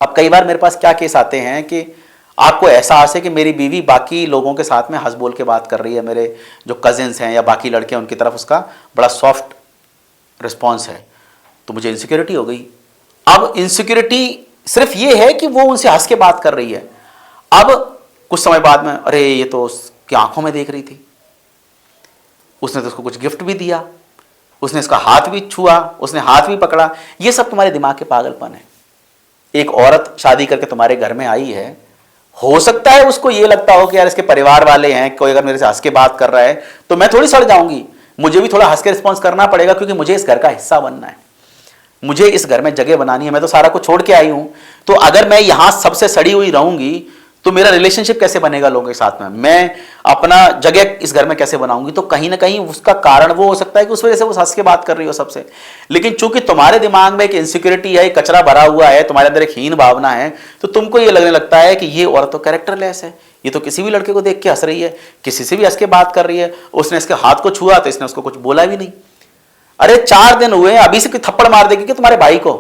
अब कई बार मेरे पास क्या केस आते हैं कि आपको एहसास है कि मेरी बीवी बाकी लोगों के साथ में हंस बोल के बात कर रही है, मेरे जो कजिन्स हैं या बाकी लड़के हैं उनकी तरफ उसका बड़ा सॉफ्ट रिस्पॉन्स है, तो मुझे इनसिक्योरिटी हो गई। अब इनसिक्योरिटी सिर्फ ये है कि वो उनसे हंस के बात कर रही है। अब कुछ समय बाद में, अरे ये तो उसकी आंखों में देख रही थी, उसने तो उसको कुछ गिफ्ट भी दिया, उसने इसका हाथ भी छुआ, उसने हाथ भी पकड़ा। ये सब तुम्हारे दिमाग के पागलपन है। एक औरत शादी करके तुम्हारे घर में आई है, हो सकता है उसको ये लगता हो कि यार इसके परिवार वाले हैं, कोई अगर मेरे से हंस के बात कर रहा है तो मैं थोड़ी सड़ जाऊंगी, मुझे भी थोड़ा हंस के रिस्पॉन्स करना पड़ेगा, क्योंकि मुझे इस घर का हिस्सा बनना है, मुझे इस घर में जगह बनानी है, मैं तो सारा कुछ छोड़ के आई हूं। तो अगर मैं यहां सबसे सड़ी हुई रहूंगी तो मेरा रिलेशनशिप कैसे बनेगा लोगों के साथ में, मैं अपना जगह इस घर में कैसे बनाऊंगी। तो कहीं ना कहीं उसका कारण वो हो सकता है कि उस वजह से वो हंस के बात कर रही हो सबसे। लेकिन चूंकि तुम्हारे दिमाग में एक इनसिक्योरिटी है, एक कचरा भरा हुआ है, तुम्हारे अंदर एक हीन भावना है, तो तुमको ये लगने लगता है कि ये औरत तो कैरेक्टरलेस है, ये तो किसी भी लड़के को देख के हंस रही है, किसी से भी हंस के बात कर रही है, उसने इसके हाथ को छुआ तो इसने उसको कुछ बोला भी नहीं। अरे 4 दिन हुए, अभी से थप्पड़ मार देगी क्या तुम्हारे भाई को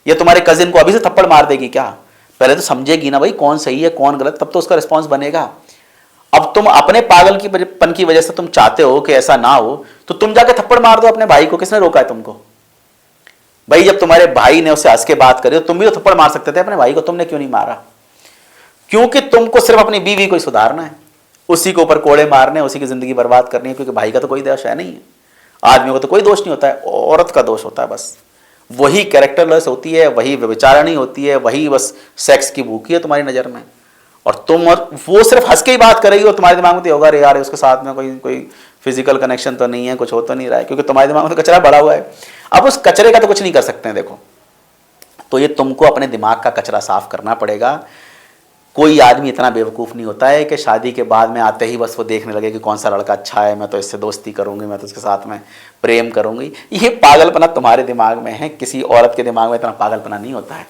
या तुम्हारे कजिन को? अभी से थप्पड़ मार देगी क्या? पहले तो समझेगी ना भाई कौन सही है कौन गलत, तब तो उसका रिस्पॉन्स बनेगा। अब तुम अपने पागल की पन की वजह से तुम चाहते हो कि ऐसा ना हो, तो तुम जाके थप्पड़ मार दो अपने भाई को, किसने रोका है तुमको? भाई जब तुम्हारे भाई ने उससे हंस के बात करी तो तुम भी तो थप्पड़ मार सकते थे अपने भाई को, तुमने क्यों नहीं मारा? क्योंकि तुमको सिर्फ अपनी बीवी को ही सुधारना है, उसी के ऊपर कोड़े मारने, उसी की जिंदगी बर्बाद करनी है, क्योंकि भाई का तो कोई दोष है नहीं है, आदमी को तो कोई दोष नहीं होता है, औरत का दोष होता है बस। वही कैरेक्टरलेस होती है, वही व्यभिचारिणी होती है, वही बस सेक्स की भूखी है तुम्हारी नज़र में। और तुम और वो सिर्फ हंस के ही बात कर रही हो, तुम्हारे दिमाग में तो होगा अरे यार उसके साथ में कोई कोई फिजिकल कनेक्शन तो नहीं है, कुछ हो तो नहीं रहा है, क्योंकि तुम्हारे दिमाग में तो कचरा भरा हुआ है। अब उस कचरे का तो कुछ नहीं कर सकते हैं देखो, तो ये तुमको अपने दिमाग का कचरा साफ करना पड़ेगा। कोई आदमी इतना बेवकूफ़ नहीं होता है कि शादी के बाद में आते ही बस वो देखने लगे कि कौन सा लड़का अच्छा है, मैं तो इससे दोस्ती करूंगी, मैं तो उसके साथ में प्रेम करूंगी। ये पागलपना तुम्हारे दिमाग में है, किसी औरत के दिमाग में इतना पागलपना नहीं होता है।